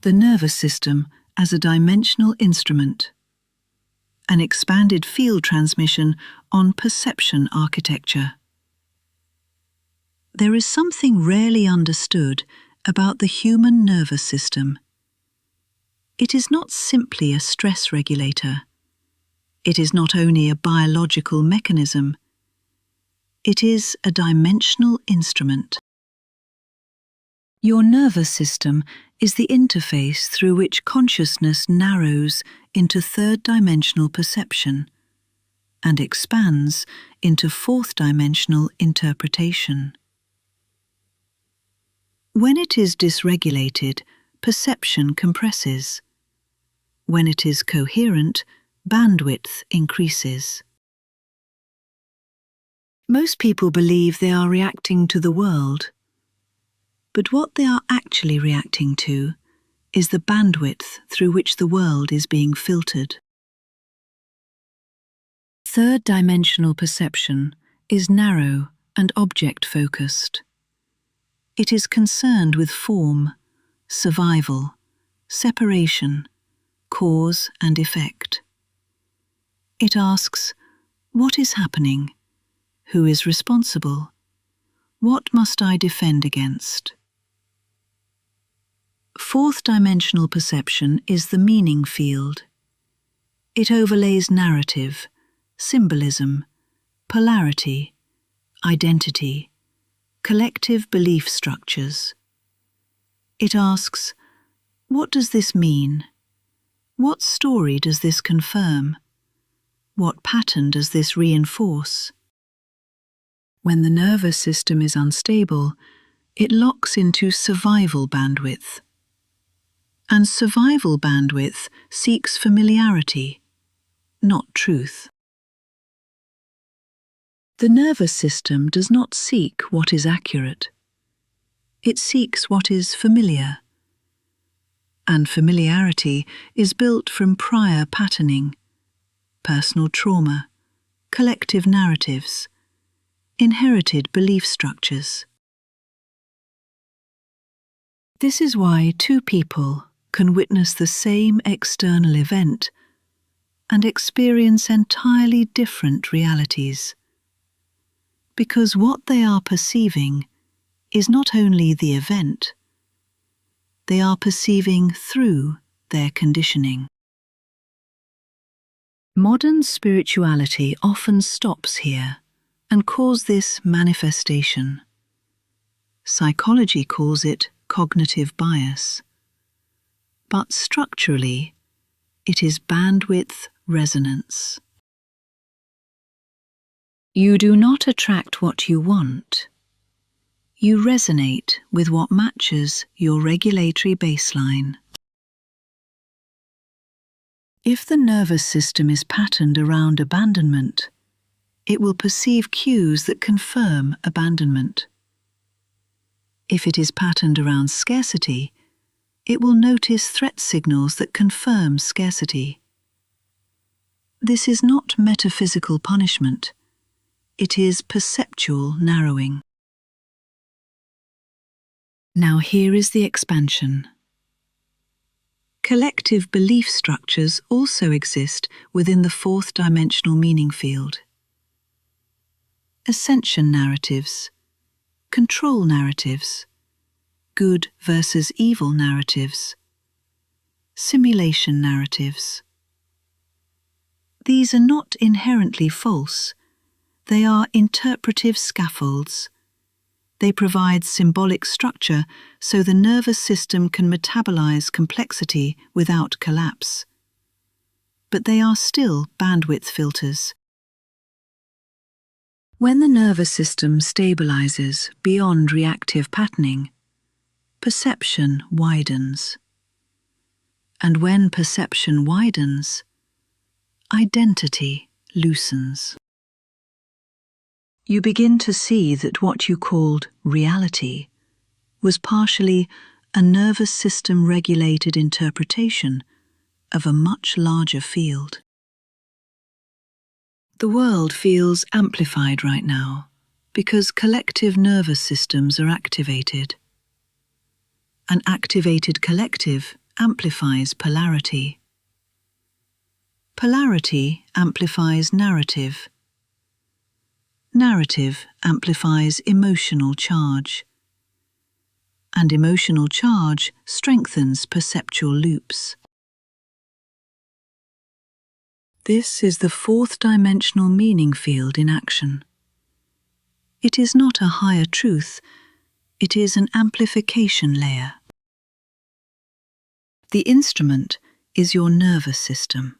the nervous system as a dimensional instrument, an expanded field transmission on perception architecture. There is something rarely understood about the human nervous system. It is not simply a stress regulator. It is not only a biological mechanism. It is a dimensional instrument. Your nervous system is the interface through which consciousness narrows into third-dimensional perception and expands into fourth-dimensional interpretation. When it is dysregulated, perception compresses. When it is coherent, bandwidth increases. Most people believe they are reacting to the world, but what they are actually reacting to is the bandwidth through which the world is being filtered. Third-dimensional perception is narrow and object-focused. It is concerned with form, survival, separation, cause and effect. It asks, what is happening? Who is responsible? What must I defend against? Fourth-dimensional perception is the meaning field. It overlays narrative, symbolism, polarity, identity, collective belief structures. It asks, what does this mean? What story does this confirm? What pattern does this reinforce? When the nervous system is unstable, it locks into survival bandwidth. And survival bandwidth seeks familiarity, not truth. The nervous system does not seek what is accurate. It seeks what is familiar. And familiarity is built from prior patterning, personal trauma, collective narratives, inherited belief structures. This is why two people can witness the same external event and experience entirely different realities. Because what they are perceiving is not only the event, they are perceiving through their conditioning. Modern spirituality often stops here and calls this manifestation. Psychology calls it cognitive bias. But structurally, it is bandwidth resonance. You do not attract what you want. You resonate with what matches your regulatory baseline. If the nervous system is patterned around abandonment, it will perceive cues that confirm abandonment. If it is patterned around scarcity, it will notice threat signals that confirm scarcity. This is not metaphysical punishment. It is perceptual narrowing. Now here is the expansion. Collective belief structures also exist within the fourth-dimensional meaning field. Ascension narratives, control narratives, good versus evil narratives, simulation narratives. These are not inherently false. They are interpretive scaffolds. They provide symbolic structure so the nervous system can metabolize complexity without collapse. But they are still bandwidth filters. When the nervous system stabilizes beyond reactive patterning, perception widens. And when perception widens, identity loosens. You begin to see that what you called reality was partially a nervous system regulated interpretation of a much larger field. The world feels amplified right now because collective nervous systems are activated. An activated collective amplifies polarity. Polarity amplifies narrative. Narrative amplifies emotional charge. And emotional charge strengthens perceptual loops. This is the fourth-dimensional meaning field in action. It is not a higher truth, it is an amplification layer. The instrument is your nervous system.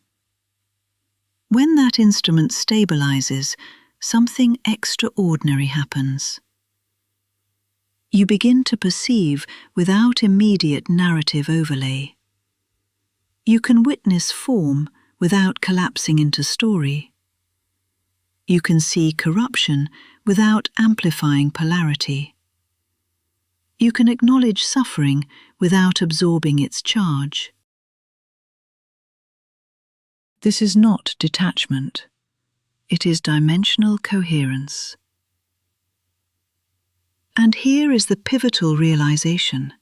When that instrument stabilizes, something extraordinary happens. You begin to perceive without immediate narrative overlay. You can witness form without collapsing into story. You can see corruption without amplifying polarity. You can acknowledge suffering without absorbing its charge. This is not detachment. It is dimensional coherence. And here is the pivotal realization.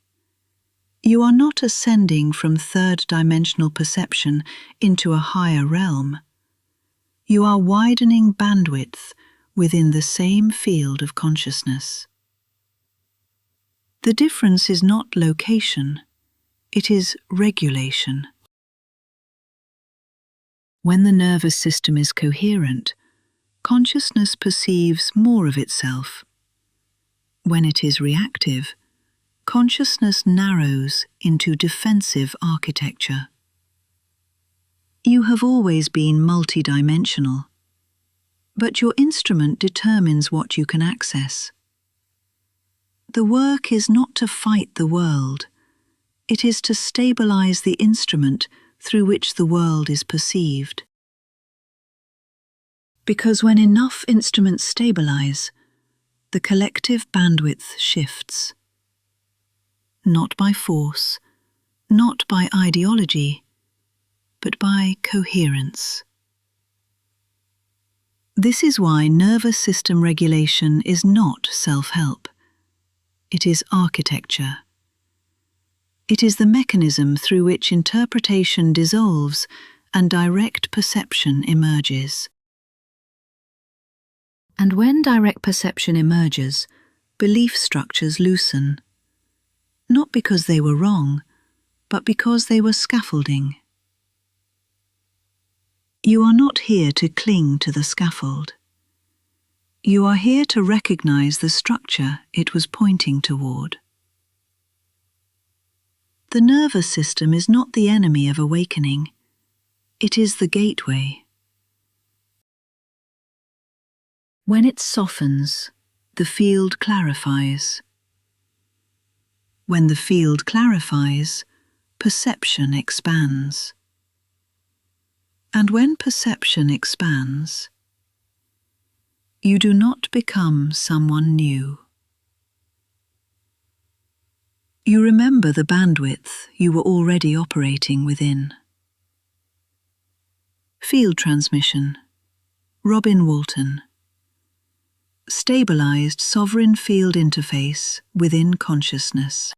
You are not ascending from third-dimensional perception into a higher realm. You are widening bandwidth within the same field of consciousness. The difference is not location, it is regulation. When the nervous system is coherent, consciousness perceives more of itself. When it is reactive, consciousness narrows into defensive architecture. You have always been multidimensional, but your instrument determines what you can access. The work is not to fight the world, it is to stabilize the instrument through which the world is perceived. Because when enough instruments stabilize, the collective bandwidth shifts. Not by force, not by ideology, but by coherence. This is why nervous system regulation is not self-help. It is architecture. It is the mechanism through which interpretation dissolves and direct perception emerges. And when direct perception emerges, belief structures loosen. Not because they were wrong, but because they were scaffolding. You are not here to cling to the scaffold. You are here to recognize the structure it was pointing toward. The nervous system is not the enemy of awakening. It is the gateway. When it softens, the field clarifies. When the field clarifies, perception expands. And when perception expands, you do not become someone new. You remember the bandwidth you were already operating within. Field transmission, Robin Walton. Stabilized sovereign field interface within consciousness.